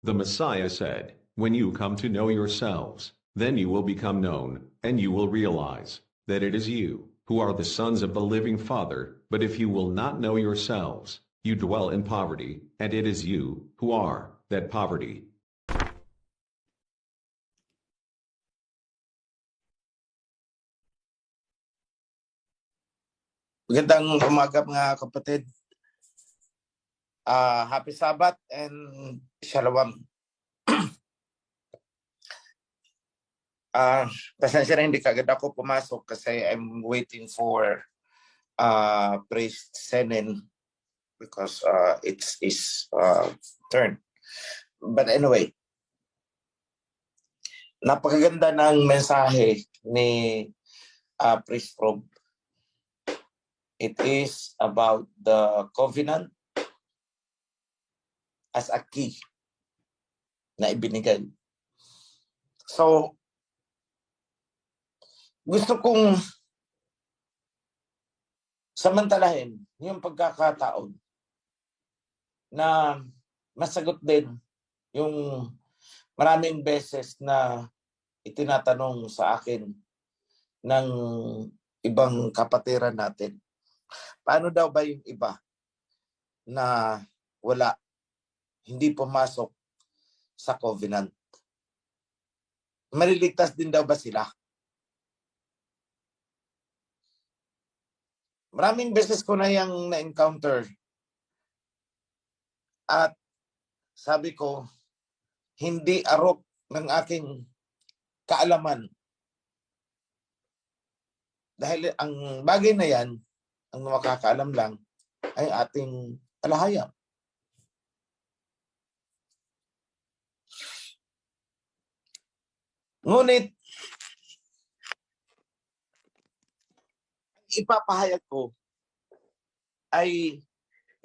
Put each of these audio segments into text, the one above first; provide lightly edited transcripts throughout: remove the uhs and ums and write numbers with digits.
The Messiah said, "When you come to know yourselves, then you will become known, and you will realize that it is you who are the sons of the living Father. But if you will not know yourselves, you dwell in poverty, and it is you who are that poverty." Magandang umaga mga kapatid. Happy Sabbath and Shalom. Pasensya na hindi kagad ako pumasok kasi I'm waiting for Priest Senin because it's his turn. But anyway, napakaganda ng mensahe ni Priest Rob. It is about the covenant as a key na ibinigay. So, gusto kong samantalahin yung pagkakataon na masagot din yung maraming beses na itinatanong sa akin ng ibang kapatiran natin. Paano daw ba yung iba na wala, hindi pumasok sa covenant? Maliligtas din daw ba sila? Maraming beses ko na yung na-encounter. At sabi ko, hindi arok ng aking kaalaman. Dahil ang bagay na yan, ang makakaalam lang, ay ating alahayam. Ngunit, ipapahayag ko ay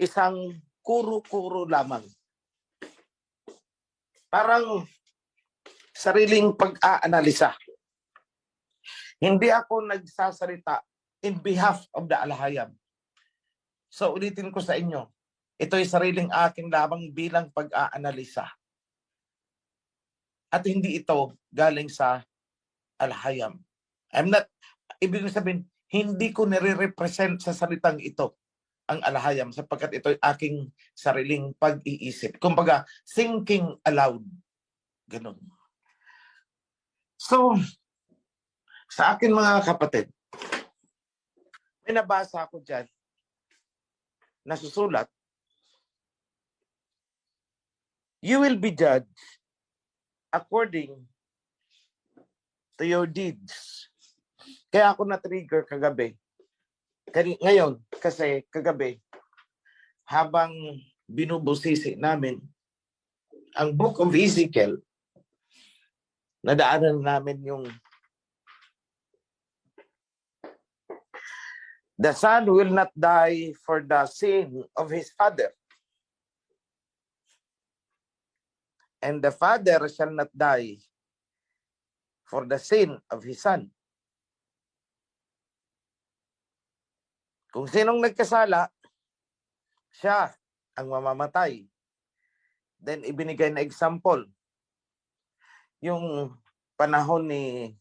isang kuro-kuro lamang. Parang sariling pag-aanalisa. Hindi ako nagsasalita in behalf of the alahayam. So ulitin ko sa inyo, ito'y sariling aking lamang bilang pag-aanalisa. At hindi ito galing sa alahayam. Ibig sabihin, hindi ko nire-represent sa salitang ito ang alahayam sapagkat ito'y aking sariling pag-iisip. Kumbaga, thinking aloud. Ganun. So, sa akin mga kapatid, may nabasa ako dyan, nasusulat, you will be judged according to your deeds. Kaya ako na-trigger kagabi. Ngayon, kasi kagabi, habang binubusisi namin ang Book of Ezekiel, nadaanan namin yung the son will not die for the sin of his father, and the father shall not die for the sin of his son. Kung sinong nagkasala, siya ang mamamatay. Then ibinigay na example. Yung panahon ni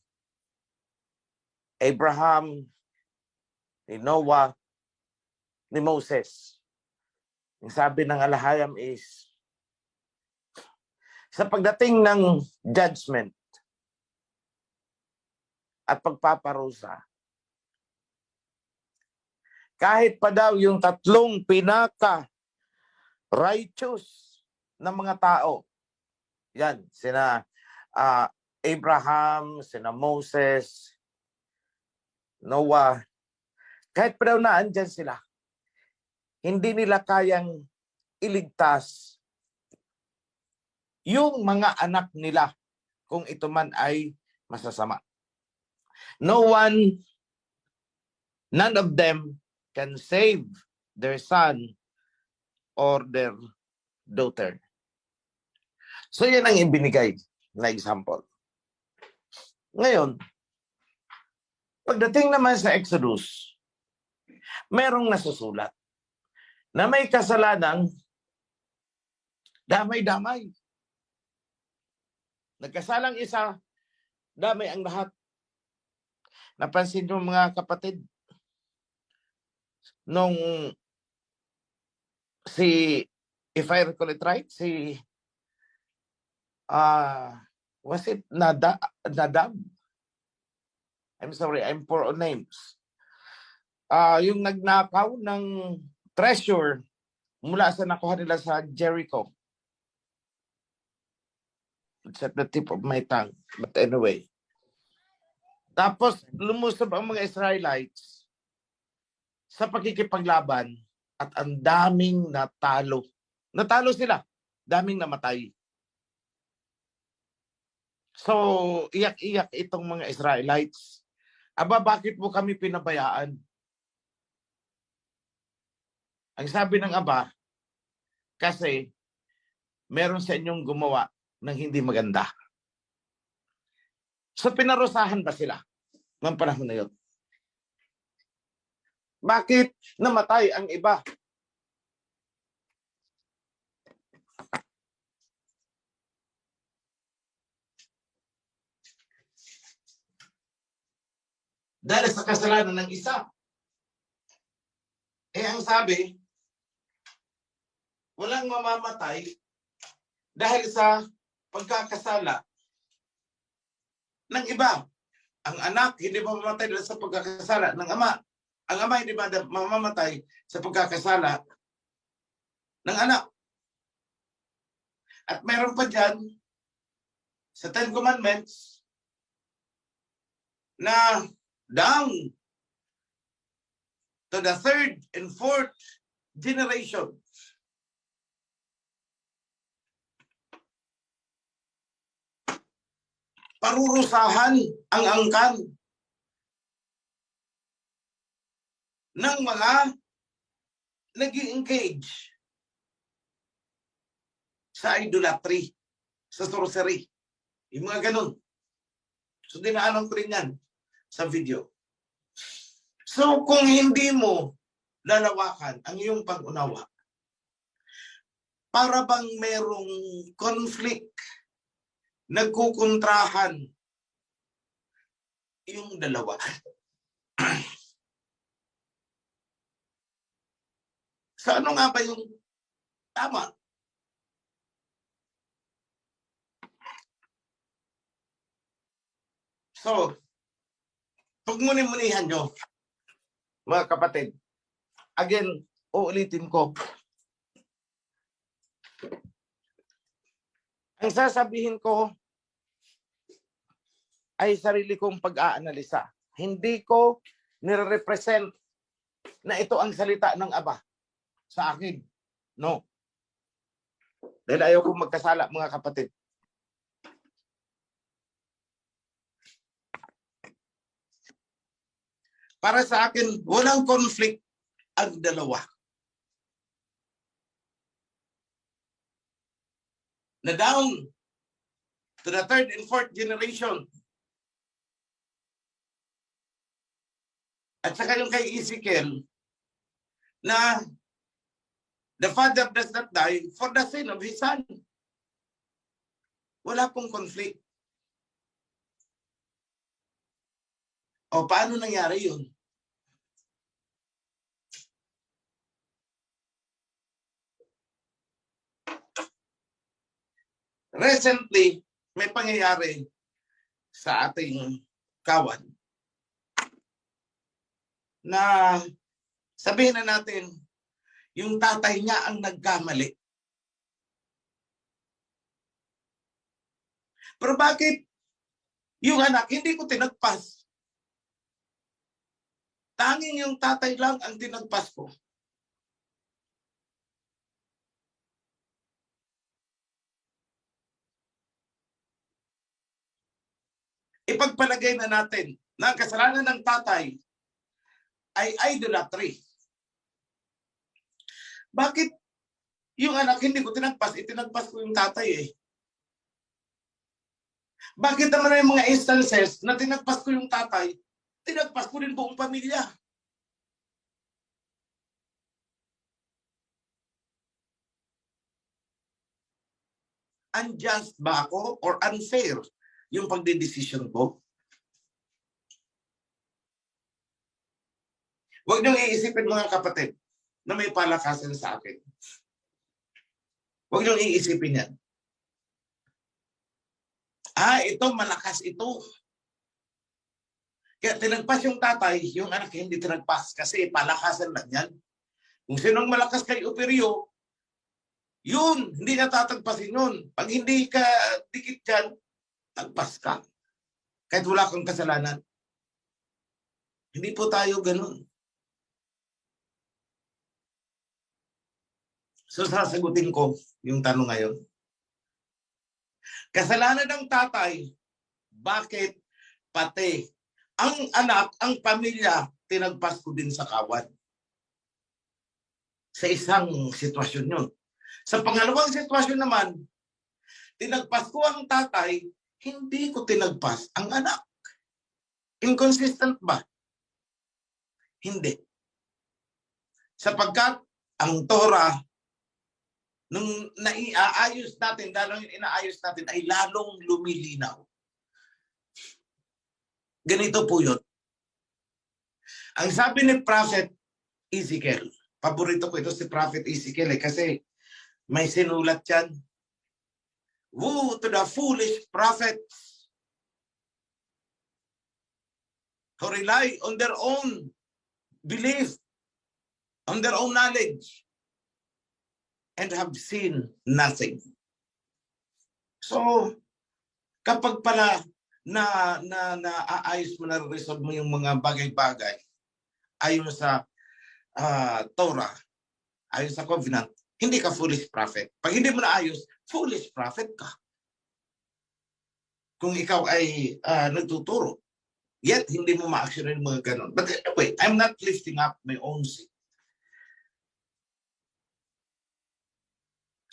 Abraham, ni Noah, ni Moses. Yung sabi ng alahayam is, sa pagdating ng judgment at pagpaparusa, kahit pa daw yung tatlong pinaka-righteous na mga tao, yan, sina Abraham, sina Moses, Noah, kahit pa daw naandyan sila, hindi nila kayang iligtas yung mga anak nila kung ito man ay masasama. None of them can save their son or their daughter. So yan ang ibinigay na example. Ngayon, pagdating naman sa Exodus, merong nasusulat na may kasalanang damay-damay. Nagkasalang isa, damay ang lahat. Napansin nyo mga kapatid, nung si, if I recall it right, si, was it Nadab? I'm sorry, I'm poor on names. Yung nagnakaw ng treasure mula sa nakuha nila sa Jericho. It's at the tip of my tongue. But anyway. Tapos, lumusob ang mga Israelites sa pagkikipaglaban at ang daming natalo. Natalo sila. Daming namatay. So, iyak-iyak itong mga Israelites. Aba, bakit mo kami pinabayaan? Ang sabi ng Aba, kasi meron sa inyong gumawa ng hindi maganda. So, pinarusahan ba sila ng panahon na yun? Bakit namatay ang iba? Dahil sa kasalanan ng isa. Ang sabi, walang mamamatay dahil sa pagkakasala ng iba. Ang anak hindi mamamatay dahil sa pagkakasala ng ama. Ang ama hindi mamamatay sa pagkakasala ng anak. At meron pa dyan sa Ten Commandments na down to the third and fourth generation. Parurusahan ang angkan ng mga nag-engage sa idolatry, sa sorcery. Yung mga ganun. So, dinaanan ko rin yan sa video. So, kung hindi mo lalawakan ang iyong pag-unawa, para bang merong conflict, nagkukontrahan yung dalawa. So, ano nga ba yung tama? So, pagmuni-munihan nyo, mga kapatid. Again, uulitin ko. Ang sasabihin ko ay sarili kong pag-aanalisa. Hindi ko nire-represent na ito ang salita ng Aba sa akin. No. Dahil ayaw kong magkasala, mga kapatid. Para sa akin, walang conflict ang dalawa. Na down to the third and fourth generation. At saka yung kay Ezekiel, na the father does not die for the sin of his son. Wala pong conflict. O paano nangyari yun? Recently, may pangyayari sa ating kawan na sabihin na natin, yung tatay niya ang nagkamali. Pero bakit yung anak, hindi ko tinagpas? Tanging yung tatay lang ang tinagpas ko. Ipagpalagay na natin na ang kasalanan ng tatay ay idolatry. Bakit yung anak hindi ko tinagpas? Itinagpas ko yung tatay eh. Bakit naman yung mga instances na tinagpas ko yung tatay, tinagpas ko rin buong pamilya? unjust ba ako or unfair yung pagdedesisyon ko? Huwag niyong iisipin mga kapatid na may palakasan sa akin. Huwag niyong iisipin yan. Ito, malakas ito. Kaya tinagpas yung tatay, yung anak hindi tinagpas kasi palakasan lang yan. Kung sinong malakas kay Operio, yun, hindi natatagpasin yun. Pag hindi ka dikit dyan, tagpas ka. Kahit wala kang kasalanan. Hindi po tayo ganun. So sasagutin ko yung tanong ngayon. Kasalanan ng tatay, bakit pati ang anak, ang pamilya, tinagpas ko din sa kawan? Sa isang sitwasyon yun. Sa pangalawang sitwasyon naman, tinagpas ko ang tatay, hindi ko tinagpas ang anak. Inconsistent ba? Hindi. Sapagkat ang Torah, nung naiaayos natin, lalong inaayos natin, ay lalong lumilinaw. Ganito po yun. Ang sabi ni Prophet Ezekiel, paborito ko ito si Prophet Ezekiel kasi may sinulat yan. Woe to the foolish prophets who rely on their own belief, on their own knowledge, and have seen nothing. So, kapag pala naayos mo, na-resolve mo yung mga bagay-bagay ayon sa Torah, ayon sa covenant, hindi ka foolish prophet. Pag hindi mo naayos, foolish prophet ka. Kung ikaw ay nagtuturo, yet hindi mo ma-action yung mga ganon. But anyway, I'm not lifting up my own sin.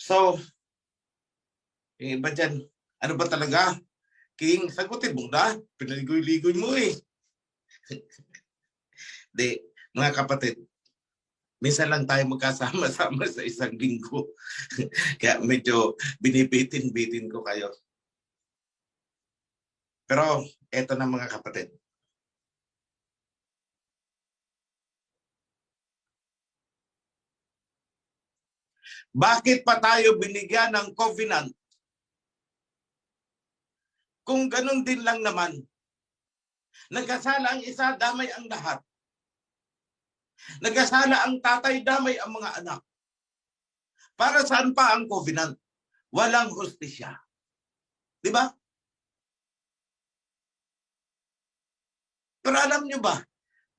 So, yung iba dyan, ano ba talaga? King, sagutin mo na. Pinaligoy-ligoy mo eh. Di, mga kapatid, minsan lang tayo magkasama-sama sa isang linggo. Kaya medyo binibitin-bitin ko kayo. Pero, eto na mga kapatid. Bakit pa tayo binigyan ng covenant? Kung ganun din lang naman, nagkasala ang isa, damay ang lahat. Nagkasala ang tatay, damay ang mga anak. Para saan pa ang covenant? Walang hustisya. Di ba? Pero alam nyo ba,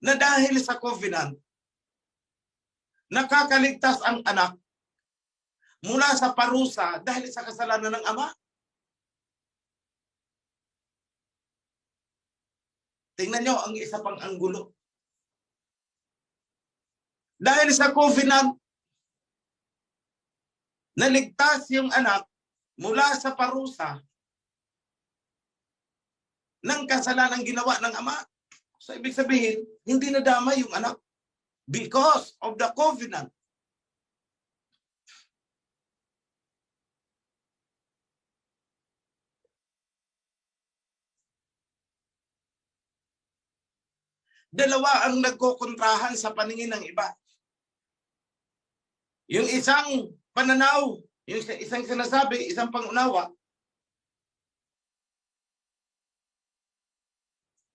na dahil sa covenant, nakakaligtas ang anak mula sa parusa dahil sa kasalanan ng ama? Tingnan nyo ang isa pang anggulo. Dahil sa covenant, naligtas yung anak mula sa parusa ng kasalanan ginawa ng ama. So ibig sabihin, hindi nadamay yung anak because of the covenant. Dalawa ang nagkokontrahan sa paningin ng iba. Yung isang pananaw, yung isang sinasabi, isang pangunawa,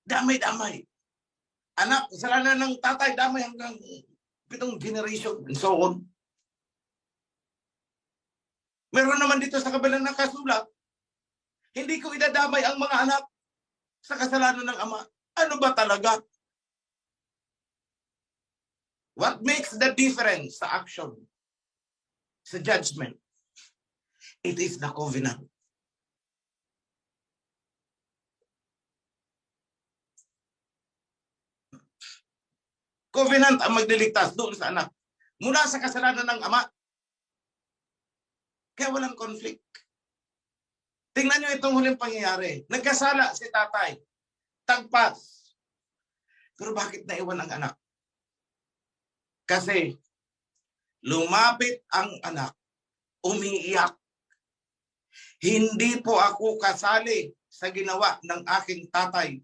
damay-damay. Anak, kasalanan ng tatay, damay hanggang 7 generation and so on. Meron naman dito sa kabilang nakasulat, hindi ko idadamay ang mga anak sa kasalanan ng ama. Ano ba talaga? What makes the difference sa action? Sa judgment? It is the covenant. Covenant ang magliligtas doon sa anak mula sa kasalanan ng ama. Kaya walang conflict. Tingnan nyo itong huling pangyayari. Nagkasala si tatay. Tagpas. Pero bakit naiwan ang anak? Kasi lumapit ang anak. Umiiyak. Hindi po ako kasali sa ginawa ng aking tatay.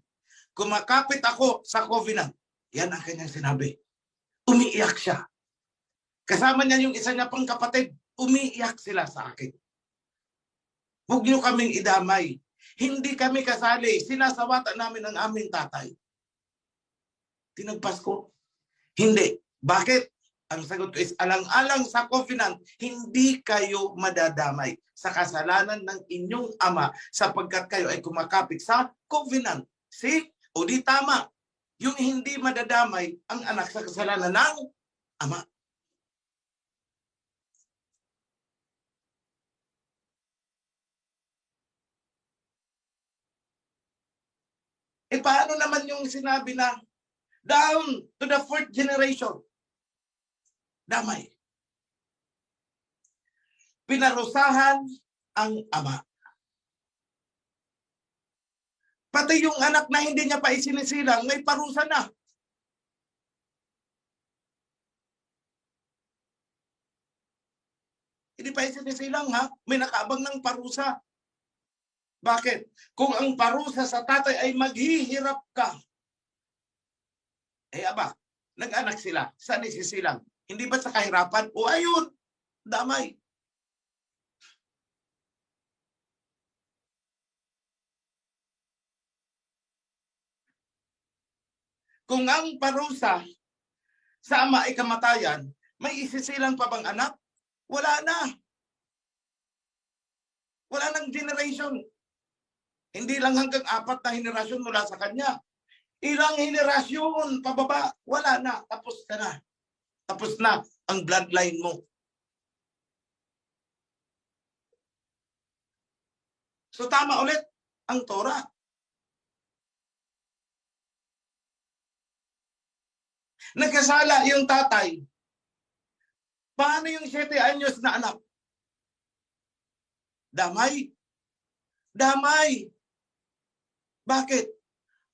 Kumakapit ako sa covenant. Yan ang kanyang sinabi. Umiiyak siya. Kasama niya yung isa niya pang kapatid. Umiiyak sila sa akin. Huwag niyo kaming idamay. Hindi kami kasali. Sinasawatan namin ang aming tatay. Tinagpas ko. Hindi. Bakit? Ang sagot ko is alang-alang sa covenant, hindi kayo madadamay sa kasalanan ng inyong ama sapagkat kayo ay kumakapit sa covenant. See? O di tama. Yung hindi madadamay ang anak sa kasalanan ng ama. E paano naman yung sinabi na down to the fourth generation? Damay. Pinarusahan ang ama. Pati yung anak na hindi niya pa isinisilang, may parusa na. Hindi pa isinisilang ha, may nakaabang ng parusa. Bakit? Kung ang parusa sa tatay ay maghihirap ka, eh aba, nag-anak sila, saan isisilang? Hindi ba sa kahirapan? O ayun, damay. Kung ang parusa sa ama ay kamatayan, may isisilang pa bang anak? Wala na. Wala nang generation. Hindi lang hanggang 4 na henerasyon mula sa kanya. Ilang henerasyon pababa, wala na. Tapos ka na. Tapos na ang bloodline mo. So tama ulit ang Torah. Nagkasala yung tatay. Paano yung 7 anyos na anak? Damay. Damay. Bakit?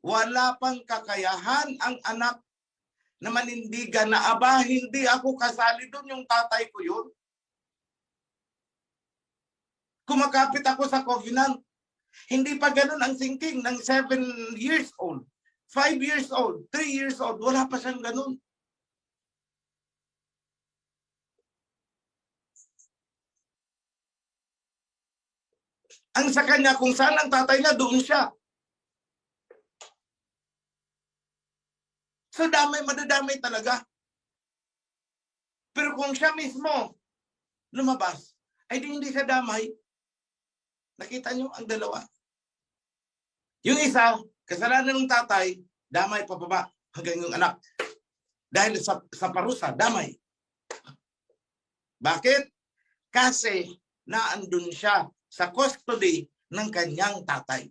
Wala pang kakayahan ang anak na manindigan na aba, hindi ako kasali doon, yung tatay ko yun. Kumakapit ako sa covenant. Hindi pa ganun ang thinking ng 7 years old, 5 years old, 3 years old. Wala pa siyang ganun. Ang sa kanya, kung saan ang tatay niya, doon siya. So damay, madadamay talaga. Pero kung siya mismo lumabas, ay di hindi siya damay. Nakita niyo ang dalawa. Yung isa, kasalanan ng tatay, damay pababa hanggang yung anak. Dahil sa parusa, damay. Bakit? Kasi naandun siya sa custody ng kanyang tatay.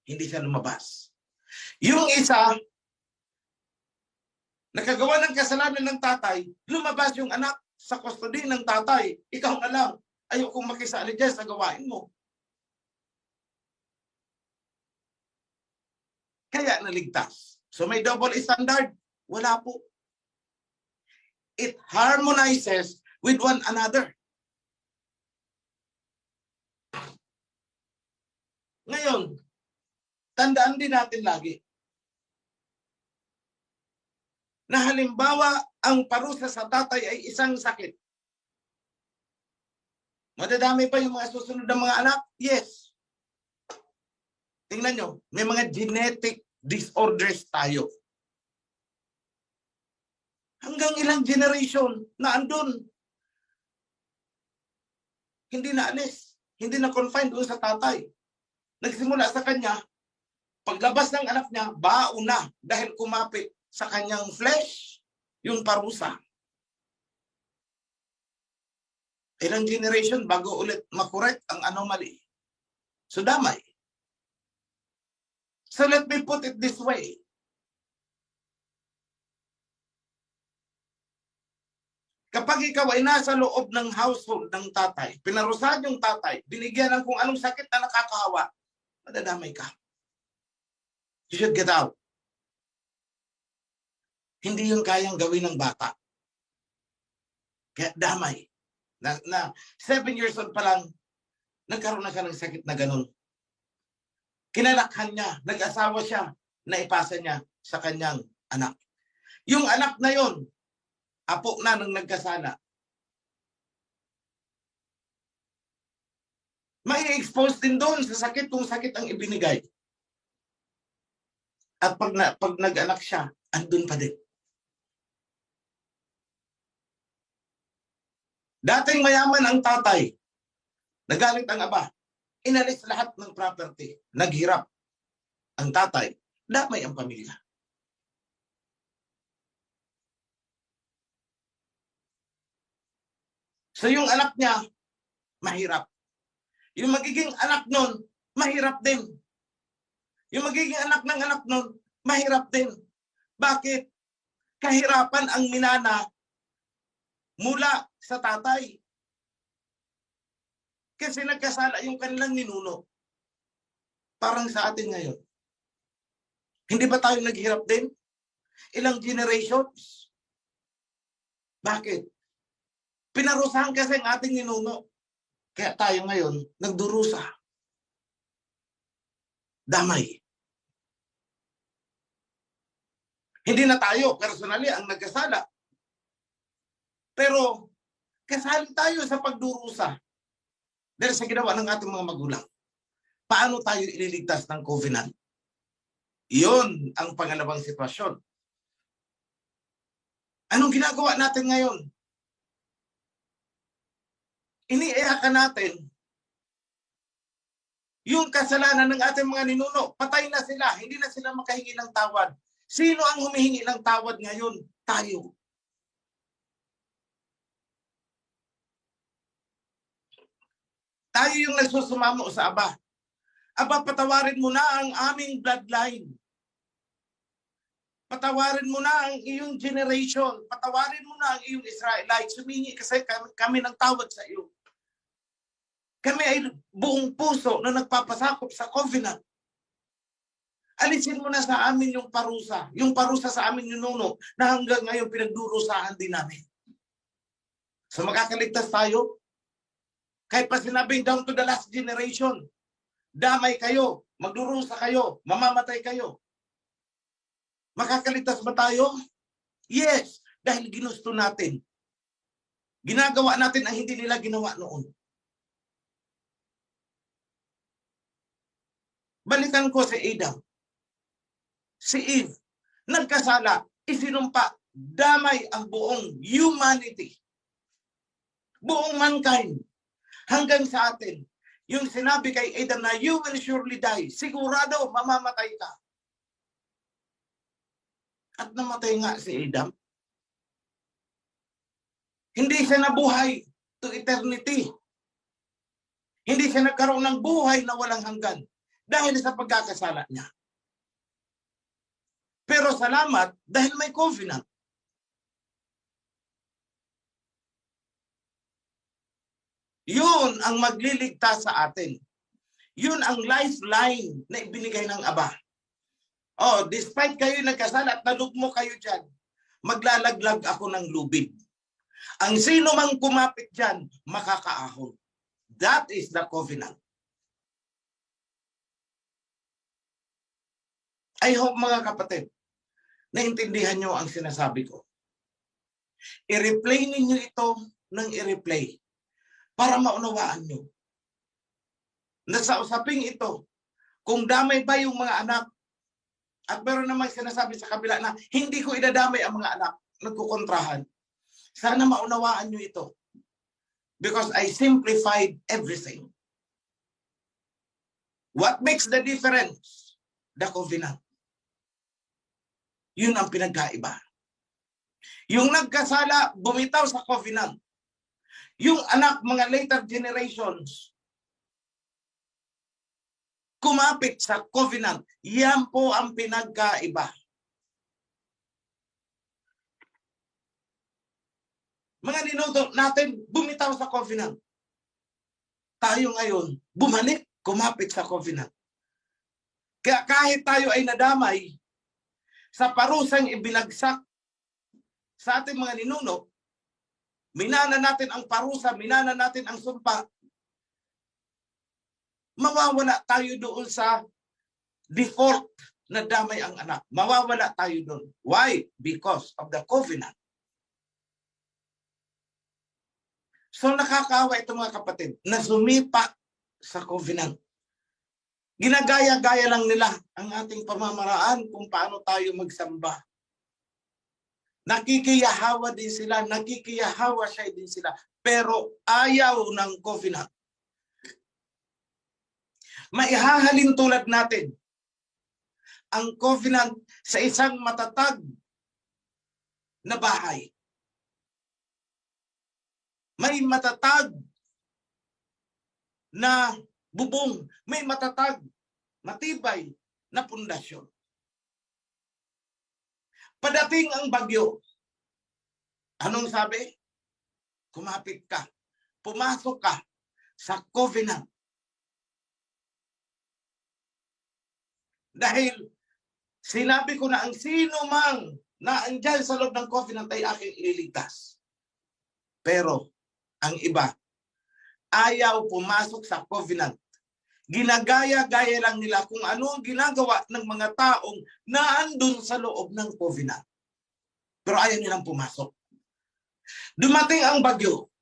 Hindi siya lumabas. Yung isa, nakagawa ng kasalanan ng tatay, lumabas yung anak sa custody ng tatay. Ikaw na lang, ayokong makisali dyan sa gawain mo. Kaya naligtas. So may double standard? Wala po. It harmonizes with one another. Ngayon, tandaan din natin lagi na halimbawa ang parusa sa tatay ay isang sakit. Madadami pa yung mga susunod na mga anak? Yes. Tingnan nyo, may mga genetic disorders tayo. Hanggang ilang generation na andun. Hindi na alis. Hindi na confined doon sa tatay. Nagsimula sa kanya, paglabas ng anak niya, baon na dahil kumapit sa kanyang flesh yung parusa. Ilang generation bago ulit makorek ang anomaly. So damay. So let me put it this way. Kapag ikaw ay nasa loob ng household ng tatay, pinarusahan yung tatay, binigyan ng kung anong sakit na nakakahawa, madadamay ka. You should get out. Hindi yun kayang gawin ng bata. Kaya damay. Na 7 years old pa lang, nagkaroon na siya ng sakit na ganun. Kinalakhan niya, nag-asawa siya, naipasa niya sa kanyang anak. Yung anak na yon, apo na nang nagkasala. May expose din doon sa sakit kung sakit ang ibinigay. At pag nag-anak siya, andun pa din. Dating mayaman ang tatay, nagalit ang aba, inalis lahat ng property, naghirap ang tatay, damay ang pamilya. So yung anak niya, mahirap. Yung magiging anak nun, mahirap din. Yung magiging anak ng anak nun, mahirap din. Bakit? Kahirapan ang minana mula sa tatay. Kasi nagkasala yung kanilang ninuno. Parang sa atin ngayon. Hindi ba tayo naghirap din? Ilang generations? Bakit? Pinarusahan kasi ang ating ninuno. Kaya tayo ngayon, nagdurusa. Damay. Hindi na tayo, personally, ang nagkasala. Pero, kasali tayo sa pagdurusa. Dahil sa ginawa ng ating mga magulang. Paano tayo ililigtas ng covenant? Iyon ang pangalawang sitwasyon. Anong ginagawa natin ngayon? Iniiyakan natin yung kasalanan ng ating mga ninuno. Patay na sila, hindi na sila makahingi ng tawad. Sino ang humihingi ng tawad ngayon? Tayo. Tayo yung nagsusumamo sa Aba. Aba, patawarin mo na ang aming bloodline. Patawarin mo na ang iyong generation. Patawarin mo na ang iyong Israelites. Humingi kasi kami ng tawad sa iyo. Kami ay buong puso na nagpapasakop sa covenant. Alisin mo na sa amin yung parusa. Yung parusa sa amin yung nuno na hanggang ngayon pinagdurusahan din namin. So makakaligtas tayo. Kahit pa sinabing down to the last generation, damay kayo, magdurusa kayo, mamamatay kayo. Makakaligtas ba tayo? Yes, dahil ginusto natin. Ginagawa natin ang hindi nila ginawa noon. Balikan ko si Adam. Si Eve. Nagkasala, isinumpa, damay ang buong humanity. Buong mankind. Hanggang sa atin. Yung sinabi kay Adam na you will surely die. Sigurado, mamamatay ka. At namatay nga si Adam. Hindi siya nabuhay to eternity. Hindi siya nagkaroon ng buhay na walang hanggan. Dahil sa pagkakasala niya. Pero salamat dahil may covenant. Yun ang magliligtas sa atin. Yun ang lifeline na ibinigay ng Aba. Oh, despite kayo nagkasala at nalugmo kayo dyan, maglalaglag ako ng lubid. Ang sino mang kumapit dyan, makakaahon. That is the covenant. I hope mga kapatid, naintindihan nyo ang sinasabi ko. I-replay ninyo ito ng i-replay para maunawaan nyo. Nasa usaping ito, kung damay ba yung mga anak, at meron naman sinasabi sa kabila na hindi ko idadamay ang mga anak, nagkukontrahan. Sana maunawaan nyo ito. Because I simplified everything. What makes the difference? The covenant. Yun ang pinagkaiba. Yung nagkasala, bumitaw sa covenant. Yung anak, mga later generations, kumapit sa covenant. Yan po ang pinagkaiba. Mga ninuno natin, bumitaw sa covenant. Tayo ngayon, bumalik, kumapit sa covenant. Kaya kahit tayo ay nadamay, sa parusang ibinagsak sa ating mga ninuno, minana natin ang parusa, minana natin ang sumpa, mawawala tayo doon sa default na damay ang anak. Mawawala tayo doon. Why? Because of the covenant. So nakakaawa ito mga kapatid na sumipa sa covenant. Ginagaya-gaya lang nila ang ating pamamaraan kung paano tayo magsamba. Nakikiyahawa din sila, nakikiyahawa siya din sila, pero ayaw ng covenant. Maihahalin tulad natin ang covenant sa isang matatag na bahay. May matatag na bubong, may matatag, matibay na pundasyon. Padating ang bagyo. Anong sabi? Kumapit ka. Pumasok ka sa covenant. Dahil sinabi ko na ang sino mang na andyan sa loob ng covenant ay aking ililigtas. Pero ang iba, ayaw pumasok sa covenant. Ginagaya-gaya lang nila kung ano ang ginagawa ng mga taong naandun sa loob ng covenant. Pero ayaw nilang pumasok. Dumating ang bagyo.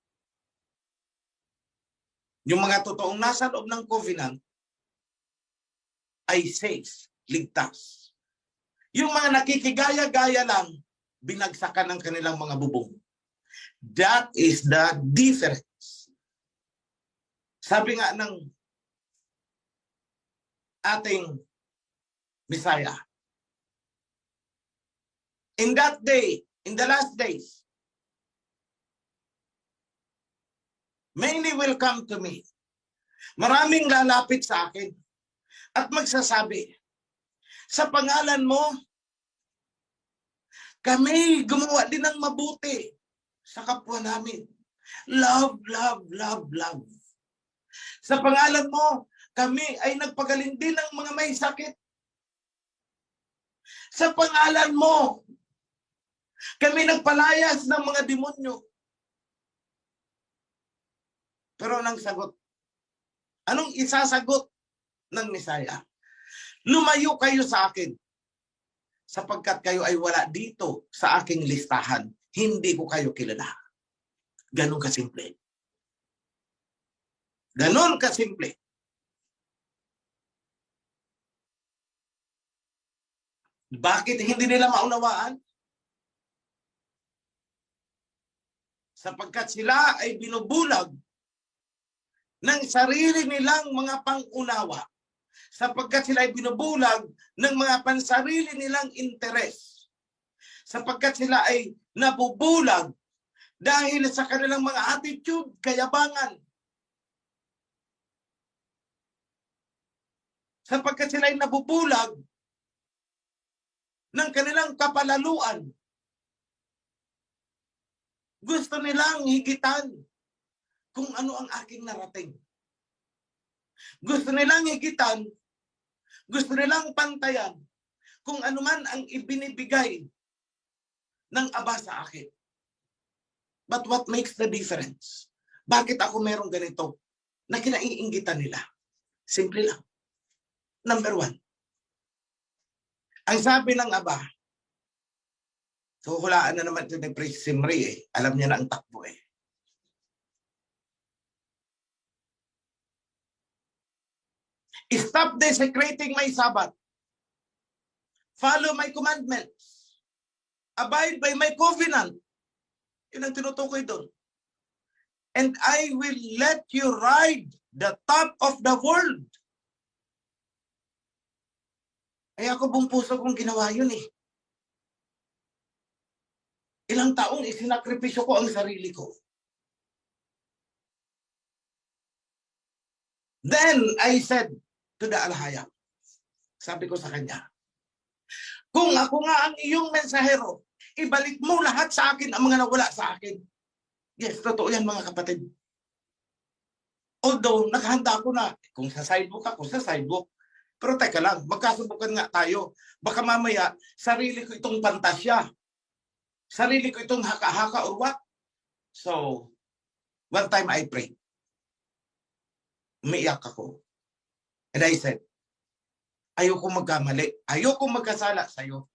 Yung mga totoong nasa loob ng covenant ay safe, ligtas. Yung mga nakikigaya-gaya lang, binagsakan ng kanilang mga bubong. That is the difference. Sabi nga ng ating Messiah, in that day, in the last days, many will come to me. Maraming lalapit sa akin at magsasabi, sa pangalan mo, kami gumawa din ng mabuti sa kapwa namin. Love, love, love, love. Sa pangalan mo, kami ay nagpagaling din ng mga may sakit. Sa pangalan mo, kami nagpalayas ng mga demonyo. Pero anong sagot? Anong isasagot ng Messiah? Lumayo kayo sa akin, sapagkat kayo ay wala dito sa aking listahan. Hindi ko kayo kilala. Ganon kasimple. Ganon kasimple. Bakit hindi nila maunawaan? Sapagkat sila ay binubulag ng sarili nilang mga pangunawa. Sapagkat sila ay binubulag ng mga pansarili nilang interes. Sapagkat sila ay nabubulag dahil sa kanilang mga attitude, kayabangan. Sapagkat sila ay nabubulag ng kanilang kapalaluan. Gusto nilang higitan kung ano ang aking narating. Gusto nilang higitan, gusto nilang pantayan kung ano man ang ibinibigay ng Aba sa akin. But what makes the difference? Bakit ako merong ganito na kinaiinggitan nila? Simple lang. Number one, ang sabi ng Aba, so hulaan na naman ito ni Priest Simri eh. Alam niya na ang takbo eh. Stop desecrating my Sabbath. Follow my commandments. Abide by my covenant. Yun ang tinutukoy doon. And I will let you ride the top of the world. Ay ako buong puso kong ginawa yun eh. Ilang taong isinakripisyo ko ang sarili ko. Then I said to the Alhayam, sabi ko sa kanya, kung ako nga ang iyong mensahero, ibalik mo lahat sa akin ang mga nawala sa akin. Yes, totoo yan mga kapatid. Although, nakahanda ako na, kung sa sidewalk ako, sa sidewalk. Pero teka lang, magkasubukan nga tayo. Baka mamaya, sarili ko itong pantasya. Sarili ko itong haka-haka or what? So, one time I prayed. Umiiyak ako. And I said, ayoko magkamali. Ayoko magkasala sa'yo.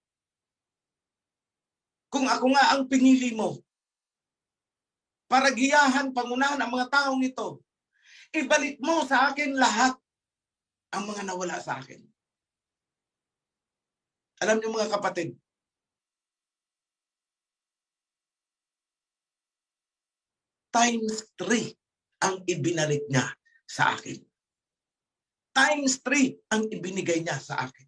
Kung ako nga ang pinili mo para giyahan, pangunahan ang mga taong ito, ibalik mo sa akin lahat ang mga nawala sa akin. Alam niyo mga kapatid, times 3 ang ibinalik niya sa akin. Times 3 ang ibinigay niya sa akin.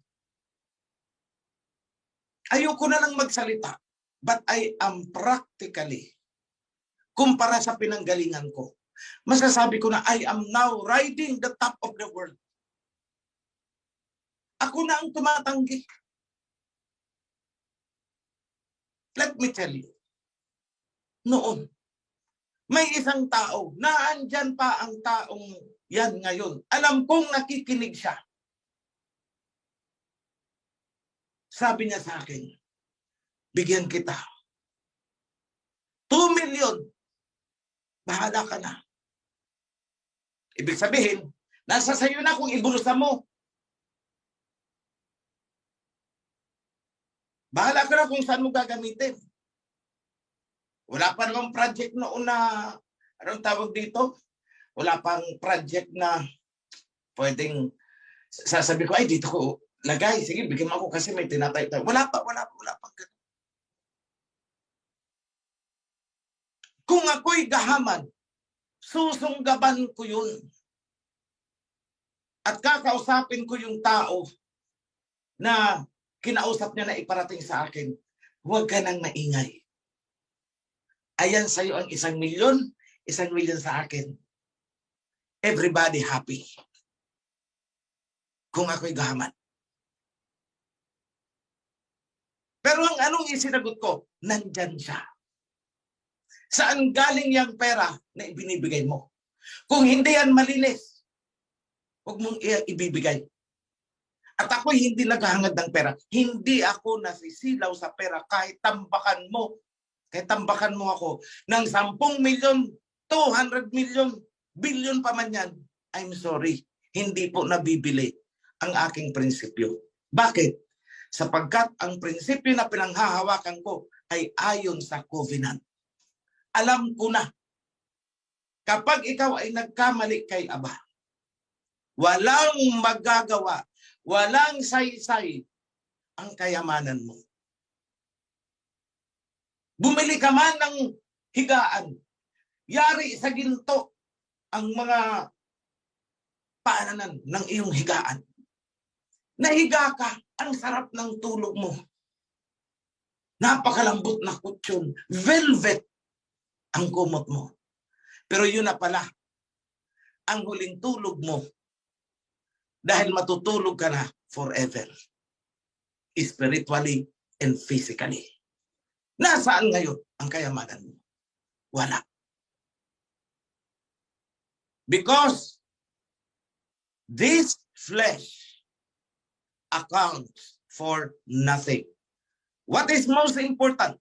Ayoko na lang magsalita, but I am practically, kumpara sa pinanggalingan ko, masasabi ko na I am now riding the top of the world. Ako na ang tumatanggi. Let me tell you, noon, may isang tao, naandyan pa ang taong yan ngayon. Alam kong nakikinig siya. Sabi niya sa akin, bigyan kita. 2 million. Bahala ka na. Ibig sabihin, nasa sayo na kung ibulusa mo. Bahala ka na kung saan mo gagamitin. Wala pa namang project noon na, anong tawag dito? Wala pang project na pwedeng sasabi ko, ay dito ko lagay. Sige, bigyan mo ako kasi may tinatay. Wala pa ganun. Kung ako'y gahaman, susunggaban ko yun. At kakausapin ko yung tao na kinausap niya na iparating sa akin, huwag ka nang maingay. Ayan sa'yo ang 1 milyon, 1 milyon sa akin. Everybody happy. Kung ako'y gahaman. Pero ang anong isinagot ko, nandyan siya. Saan galing yung pera na ibinibigay mo? Kung hindi yan malinis, huwag mong ibibigay. At ako'y hindi naghahangad ng pera. Hindi ako nasisilaw sa pera kahit tambakan mo. Kahit tambakan mo ako ng 10 milyon, 200 milyon, billion pa man yan. I'm sorry. Hindi po nabibili ang aking prinsipyo. Bakit? Sapagkat ang prinsipyo na pinanghahawakan ko ay ayon sa covenant. Alam ko na, kapag ikaw ay nagkamali kay Aba, walang magagawa, walang saysay ang kayamanan mo. Bumili ka man ng higaan, yari sa ginto ang mga paananan ng iyong higaan. Nahiga ka, ang sarap ng tulog mo. Napakalambot na kutsyon, velvet ang kumot mo. Pero yun na pala, ang huling tulog mo, dahil matutulog ka na forever. Spiritually and physically. Nasaan ngayon ang kayamanan mo? Wala. Because this flesh accounts for nothing. What is most important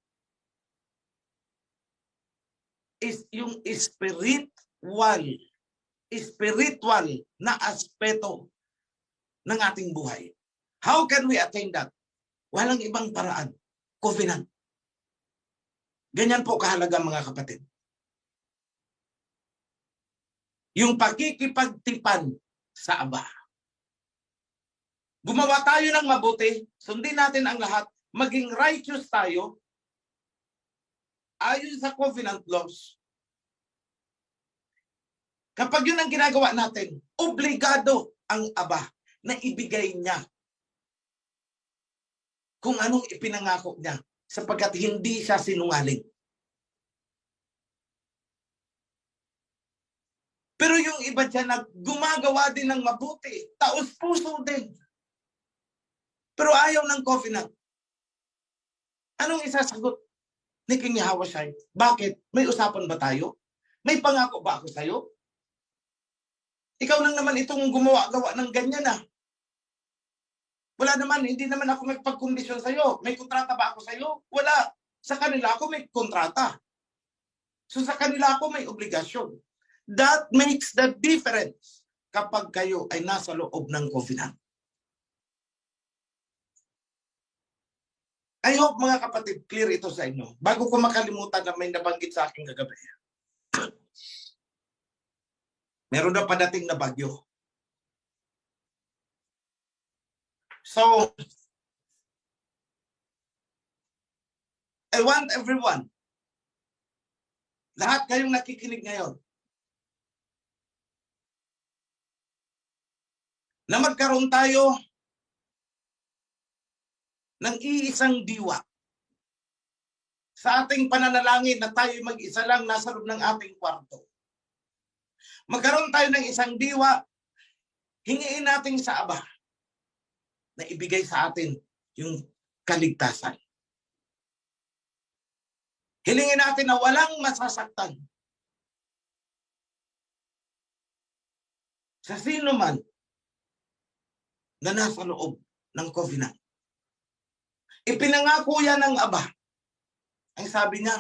is yung spiritual na aspeto ng ating buhay. How can we attain that? Walang ibang paraan. Covenant. Ganyan po kahalaga mga kapatid. Yung pakikipagtipan sa Aba. Gumawa tayo ng mabuti, sundin natin ang lahat, maging righteous tayo, ayon sa covenant laws. Kapag yun ang ginagawa natin, obligado ang Aba na ibigay niya kung anong ipinangako niya sapagkat hindi siya sinungaling. Pero yung iba dyan na gumagawa din ng mabuti, taos-puso din. Pero ayaw ng covenant. Anong isasagot ni King Yahushua? Bakit? May usapan ba tayo? May pangako ba ako sa'yo? Ikaw lang naman itong gumawa-gawa ng ganyan ah. Wala naman, hindi naman ako magpagkondisyon sa'yo. May kontrata ba ako sa'yo? Wala. Sa kanila ako may kontrata. So sa kanila ako may obligasyon. That makes the difference kapag kayo ay nasa loob ng covenant. I hope mga kapatid, clear ito sa inyo. Bago ko makalimutan na may nabanggit sa akin kagabi. Meron na padating na bagyo. So, I want everyone, lahat kayong nakikinig ngayon, na magkaroon tayo ng iisang diwa sa ating pananalangin na tayo mag-isa lang nasa loob ng ating kwarto. Magkaroon tayo ng isang diwa, hingiin natin sa Aba na ibigay sa atin yung kaligtasan. Hilingin natin na walang masasaktan sa sino man na nasa loob ng covenant. Ipinangako yan ng Aba. Ang sabi niya,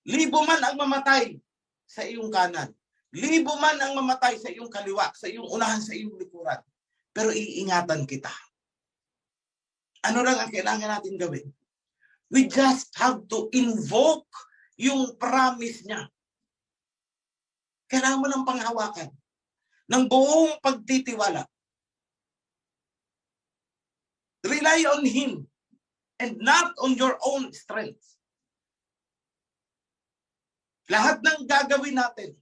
libo man ang mamatay sa iyong kanan, libo man ang mamatay sa iyong kaliwa, sa iyong unahan, sa iyong likuran, pero iingatan kita. Ano lang ang kailangan natin gawin? We just have to invoke yung promise niya. Kailangan mo ng panghawakan ng buong pagtitiwala. Rely on Him and not on your own strength. Lahat ng gagawin natin,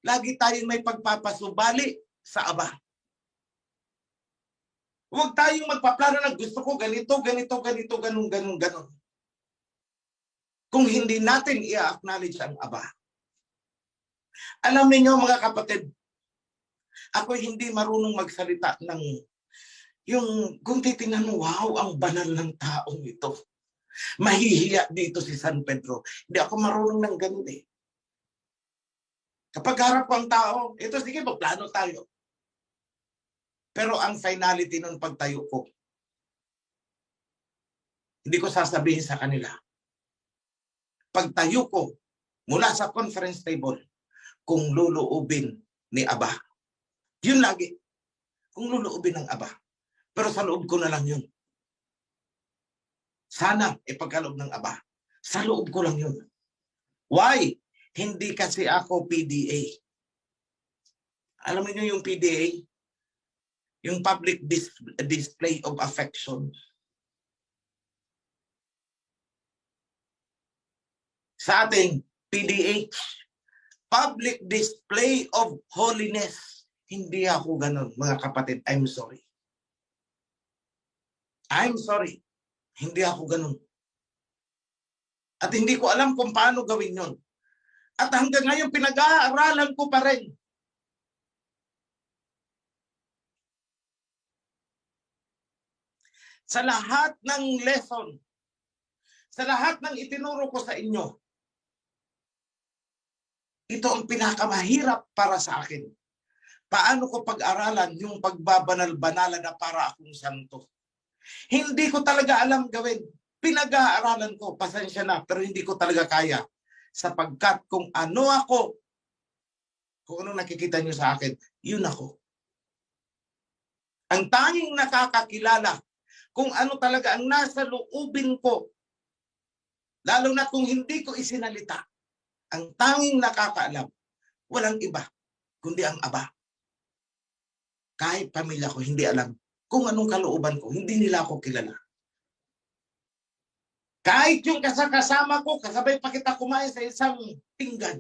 lagi tayong may pagpapasubali sa Aba. Huwag tayong magpaplano na gusto ko ganito, ganito, ganito, ganun, ganun, ganun. Kung hindi natin i-acknowledge ang Aba. Alam niyo mga kapatid, ako hindi marunong magsalita ng yung kung titingnan mo, wow, ang banal ng taong ito. Mahihiya dito si San Pedro. Hindi ako marunong ng ganun eh. Kapag harap ko ang tao, ito sige, magplano tayo. Pero ang finality ng pagtayo ko, hindi ko sasabihin sa kanila. Pagtayo ko mula sa conference table, kung luluubin ni Aba. Yun lagi. Kung luluubin ng Aba. Pero sa loob ko na lang yun. Sana ipagkaloob ng Aba. Sa loob ko lang yun. Why? Hindi kasi ako PDA. Alam niyo yung PDA? Yung public display of affection. Sa ating PDH, public display of holiness. Hindi ako ganun, mga kapatid. I'm sorry. I'm sorry. Hindi ako ganun. At hindi ko alam kung paano gawin yon. At hanggang ngayon, pinag-aaralan ko pa rin. Sa lahat ng lesson, sa lahat ng itinuro ko sa inyo, ito ang pinakamahirap para sa akin. Paano ko pag-aralan yung pagbabanal-banalan na para akong santo? Hindi ko talaga alam gawin. Pinag-aaralan ko, pasensya na, pero hindi ko talaga kaya. Sapagkat kung ano ako, kung ano nakikita nyo sa akin, yun ako. Ang tanging nakakakilala kung ano talaga ang nasa loobin ko, lalo na kung hindi ko isinalita, ang tanging nakakaalam, walang iba, kundi ang Aba. Kahit pamilya ko, hindi alam kung anong kalooban ko, hindi nila ako kilala. Kahit yung kasama ko, kasabay pa kita kumain sa isang pinggan,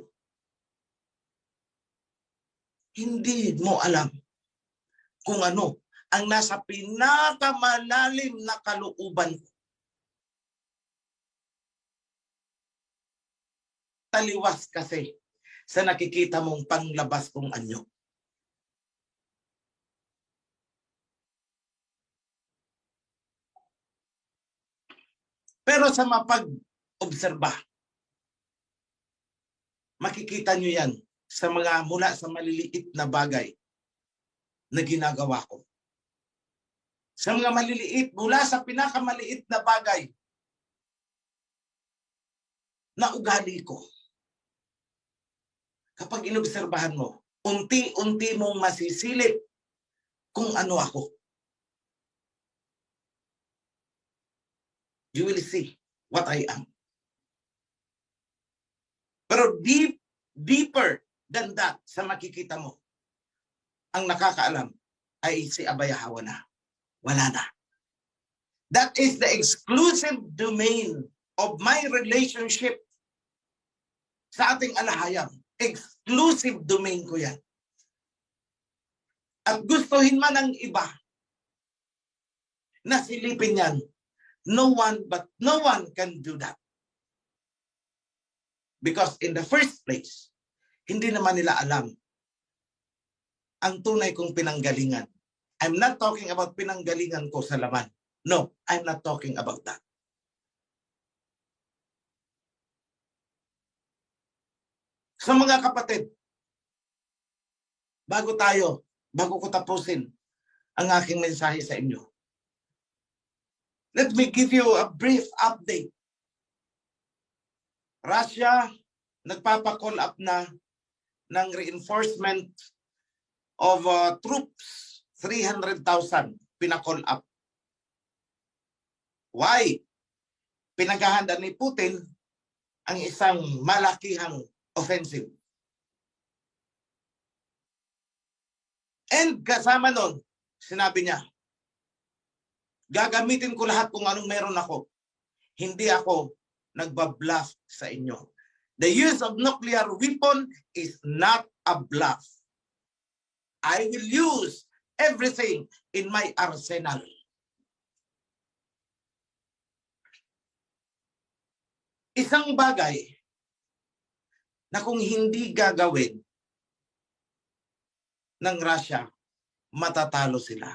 hindi mo alam kung ano ang nasa pinakamalalim na kalooban ko. Taliwas kasi sa nakikita mong panglabas kong anyo. Pero sa mapag-obserba, makikita nyo yan sa mga mula sa maliliit na bagay na ginagawa ko. Sa mga maliliit, mula sa pinakamaliit na bagay na ugali ko. kapag inobserbahan mo, unti-unti mong masisilip kung ano ako. You will see what I am. Pero deeper than that, sa makikita mo, ang nakakaalam ay si Abayahawa na. Wala na. That is the exclusive domain of my relationship sa ating alahayam. Exclusive domain ko yan. At gustuhin man ng iba na silipin yan, no one can do that. Because in the first place, hindi naman nila alam ang tunay kong pinanggalingan. I'm not talking about pinanggalingan ko sa laman. No, I'm not talking about that. So mga kapatid, bago ko tapusin ang aking mensahe sa inyo, let me give you a brief update. Russia, nagpapa-call up na ng reinforcement of troops, 300,000 pina-call up. Why? Pinaghahanda ni Putin ang isang malakihang offensive. And kasama nun, sinabi niya, gagamitin ko lahat kung anong meron ako. Hindi ako nagbabluff sa inyo. The use of nuclear weapon is not a bluff. I will use everything in my arsenal. Isang bagay na kung hindi gagawin ng Russia, matatalo sila.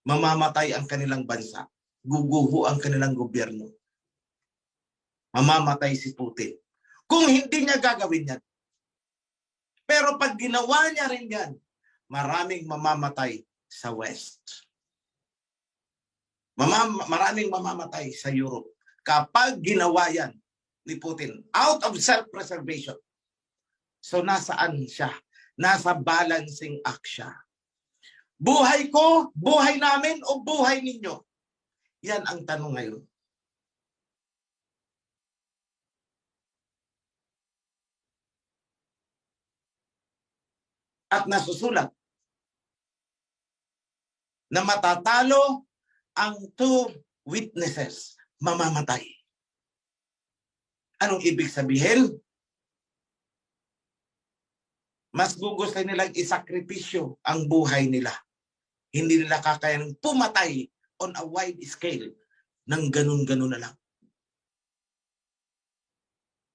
Mamamatay ang kanilang bansa. Guguho ang kanilang gobyerno. Mamamatay si Putin. Kung hindi niya gagawin yan. Pero pag ginawa niya rin yan, maraming mamamatay sa West. Maraming mamamatay sa Europe. Kapag ginawa yan ni Putin, out of self-preservation. So nasaan siya? Nasa balancing act siya. Buhay ko, buhay namin, o buhay ninyo? Yan ang tanong ngayon. At nasusulat na matatalo ang two witnesses, mamamatay. Anong ibig sabihin? Mas gugusto nilang isakripisyo ang buhay nila. Hindi nila kakayanang pumatay on a wide scale ng ganun-ganun na lang.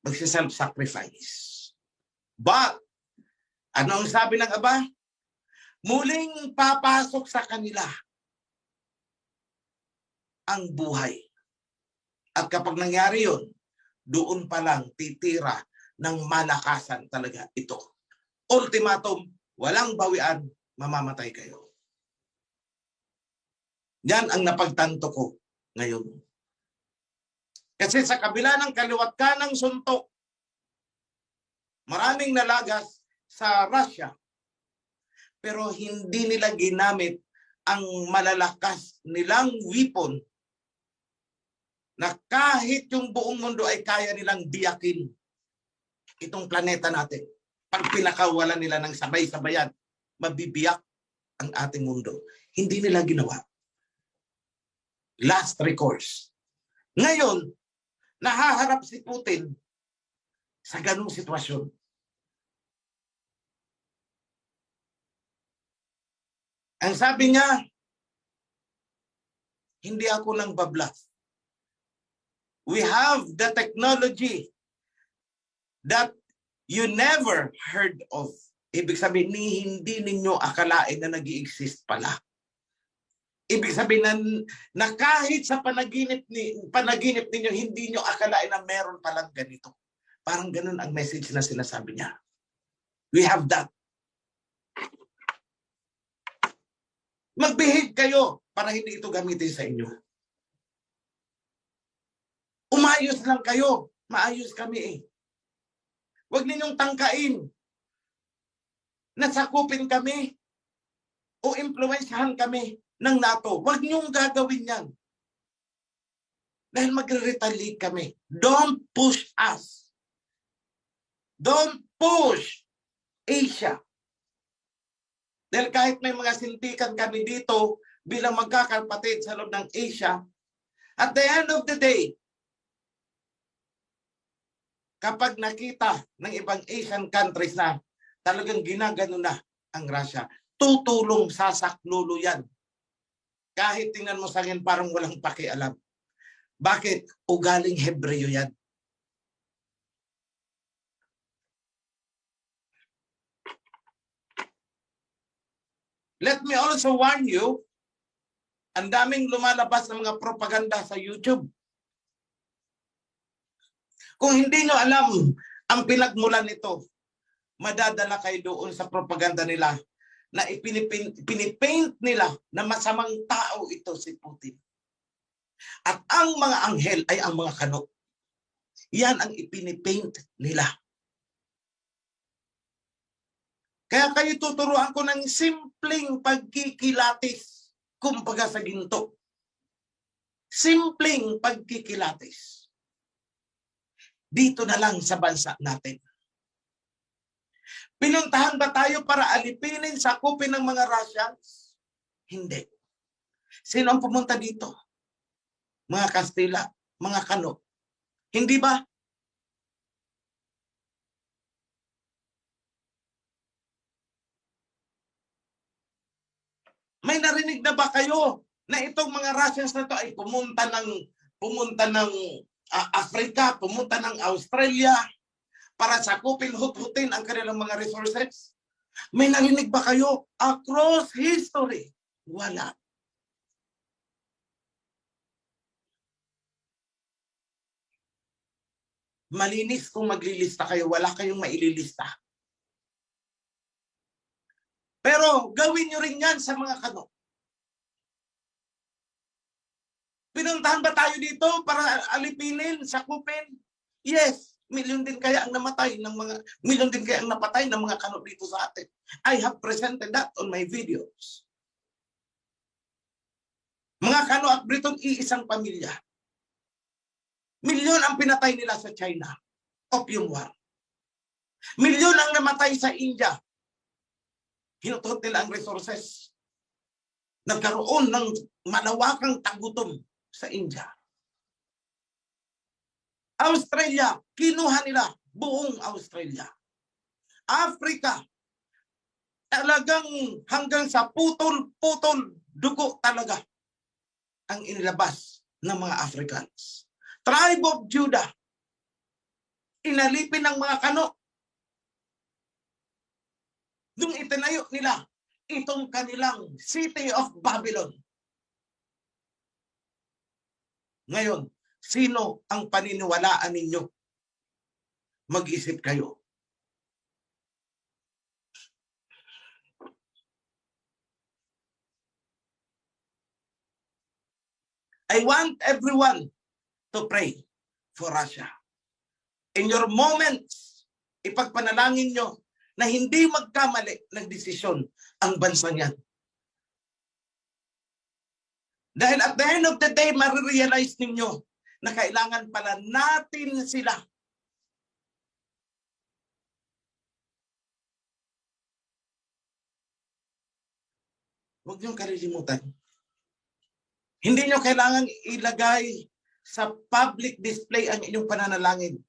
Magsi-self-sacrifice. But, ano ang sabi ng Aba? Muling papasok sa kanila ang buhay. At kapag nangyari yun, doon pa lang titira ng malakasan talaga ito. Ultimatum, walang bawian, mamamatay kayo. Yan ang napagtanto ko ngayon. Kasi sa kabila ng kaliwat kanang suntok, maraming nalagas sa Russia, pero hindi nila ginamit ang malalakas nilang weapon na kahit yung buong mundo ay kaya nilang biyakin itong planeta natin. Pag pinakawalan nila ng sabay-sabayan, mabibiyak ang ating mundo. Hindi nila ginawa. Last recourse. Ngayon, nahaharap si Putin sa ganung sitwasyon. Ang sabi niya, hindi ako nang babluff. We have the technology that you never heard of. Ibig sabihin, hindi ninyo akalain na nag-i-exist pala. Ibig sabihin na kahit sa panaginip ninyo, hindi nyo akalain na meron palang ganito. Parang ganun ang message na sinasabi niya. We have that. Magbehave kayo para hindi ito gamitin sa inyo. Umayos lang kayo. Maayos kami eh. Huwag ninyong tangkain na sakupin kami o impluwensyahan kami ng NATO. Huwag niyong gagawin yan. Dahil magre-retaliate kami. Don't push us. Don't push Asia. Dahil kahit may mga sintikan kami dito bilang magkakapatid sa loob ng Asia, at the end of the day, kapag nakita ng ibang Asian countries na talagang ginagano na ang Russia, tutulong sasaklulo yan. Kahit tingnan mo sa akin parang walang pakialam. Bakit? Ugaling Hebreo yan. Let me also warn you, ang daming lumalabas ng mga propaganda sa YouTube. Kung hindi nyo alam ang pinagmulan nito, madadala kayo doon sa propaganda nila na pinipaint nila na masamang tao ito si Putin. At ang mga anghel ay ang mga kano. Yan ang ipinipaint nila. Kaya kayo tuturuan ko ng simpleng pagkikilatis, kumbaga sa ginto. Simpleng pagkikilatis. Dito na lang sa bansa natin. Pinuntahan ba tayo para alipinin, sakupin ng mga Russians? Hindi. Sino ang pumunta dito? Mga Kastila, mga Kano. Hindi ba? May narinig na ba kayo na itong mga Russians na to ay pumunta ng Africa, pumunta ng Australia para sakupin, hut-hutin ang kanilang mga resources? May narinig ba kayo across history? Wala. Malinis kung maglilista kayo, wala kayong maililista. Pero gawin nyo rin yan sa mga Kano. Pinuntahan ba tayo dito para alipinin, sakupin? Yes, milyon din kaya ang namatay ng milyon din kaya ang napatay ng mga Kano dito sa atin. I have presented that on my videos. Mga Kano at Briton, iisang pamilya. Milyon ang pinatay nila sa China. Opium War. Milyon ang namatay sa India. Hinutot nila ang resources. Nagkaroon ng malawakang tagutom sa India. Australia, kinuha nila buong Australia. Africa, talagang hanggang sa putol-putol dugo talaga ang inilabas ng mga Africans. Tribe of Judah, inalipin ng mga Kano. Nung itinayo nila itong kanilang City of Babylon. Ngayon, sino ang paniniwalaan ninyo? Mag-isip kayo. I want everyone to pray for Russia. In your moments, ipagpanalangin nyo na hindi magkamali ng desisyon ang bansa niyan. Dahil at the end of the day, marirealize ninyo na kailangan pala natin sila. Huwag niyong kalilimutan. Hindi niyo kailangan ilagay sa public display ang inyong pananalangin.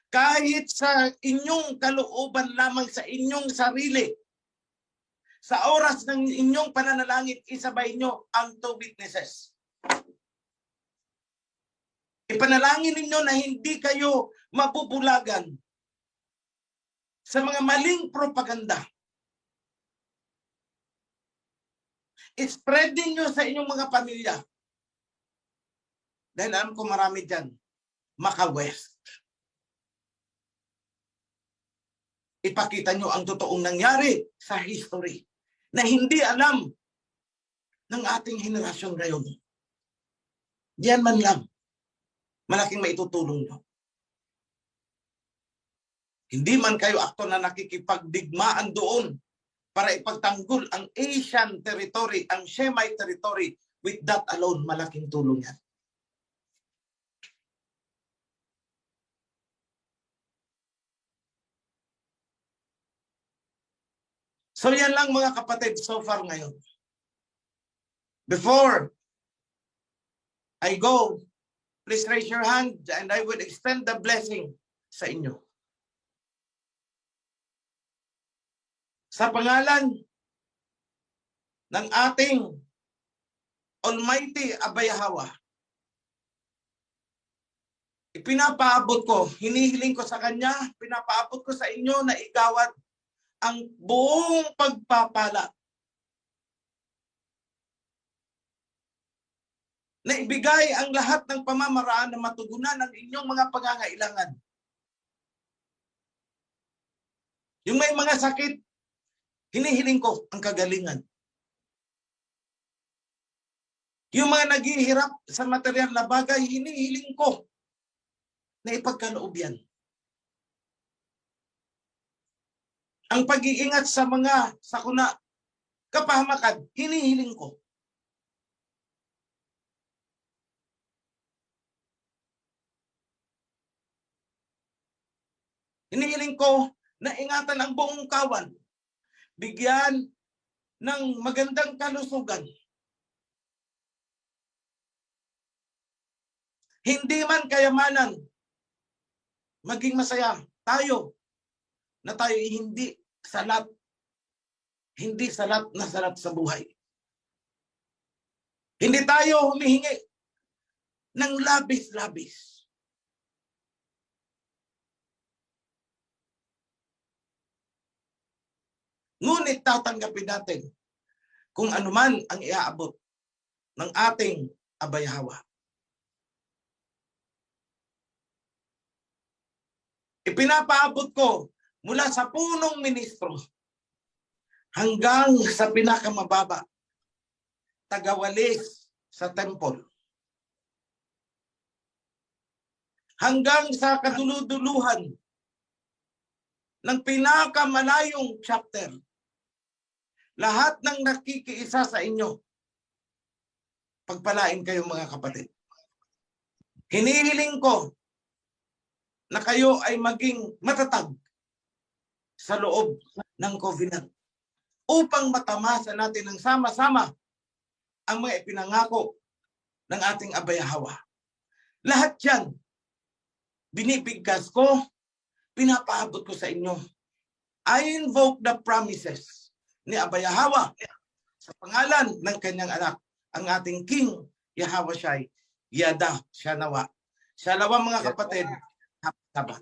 Kahit sa inyong kalooban lamang sa inyong sarili, sa oras ng inyong pananalangin, isabay nyo ang 2 witnesses. Ipanalangin ninyo na hindi kayo mapupulagan sa mga maling propaganda. I-spread din nyo sa inyong mga pamilya. Dahil alam ko marami dyan, maka-West. Ipakita nyo ang totoong nangyari sa history na hindi alam ng ating henerasyon ngayon. Diyan man lang, malaking maitutulong nyo. Hindi man kayo akto na nakikipagdigmaan doon para ipagtanggol ang Asian territory, ang Shemite territory. With that alone, malaking tulong yan. So yan lang mga kapatid so far ngayon. Before I go, please raise your hand and I will extend the blessing sa inyo. Sa pangalan ng ating Almighty Abayahawa, ipinapaabot ko, hinihiling ko sa Kanya, pinapaabot ko sa inyo na igawad ang buong pagpapala na ibigay ang lahat ng pamamaraan na matugunan ang inyong mga pangangailangan. Yung may mga sakit, hinihiling ko ang kagalingan. Yung mga naghihirap sa material na bagay, hinihiling ko na ipagkaloob yan. Ang pag-iingat sa mga sakuna, kapahamakan, hinihiling ko. Hinihiling ko na ingatan ang buong kawan. Bigyan ng magandang kalusugan. Hindi man kayamanan, maging masaya tayo na tayo hindi salat na salat sa buhay. Hindi tayo humihingi ng labis-labis. Ngunit tatanggapin natin kung anuman ang iaabot ng ating Abayahawa. Ipinapaabot ko mula sa punong ministro hanggang sa pinakamababa, tagawalis sa temple. Hanggang sa kaduluduluhan ng pinakamalayong chapter. Lahat ng nakikiisa sa inyo, pagpalain kayo mga kapatid. Hinihiling ko na kayo ay maging matatag sa loob ng covenant upang matamasan natin ng sama-sama ang mga ipinangako ng ating Abayahawa. Lahat yan, binibigkas ko, pinapaabot ko sa inyo. I invoke the promises ni Abayahawa sa pangalan ng kanyang anak, ang ating King Yahweh Shai, Yada Shanawa. Shalawa mga kapatid, Sabat.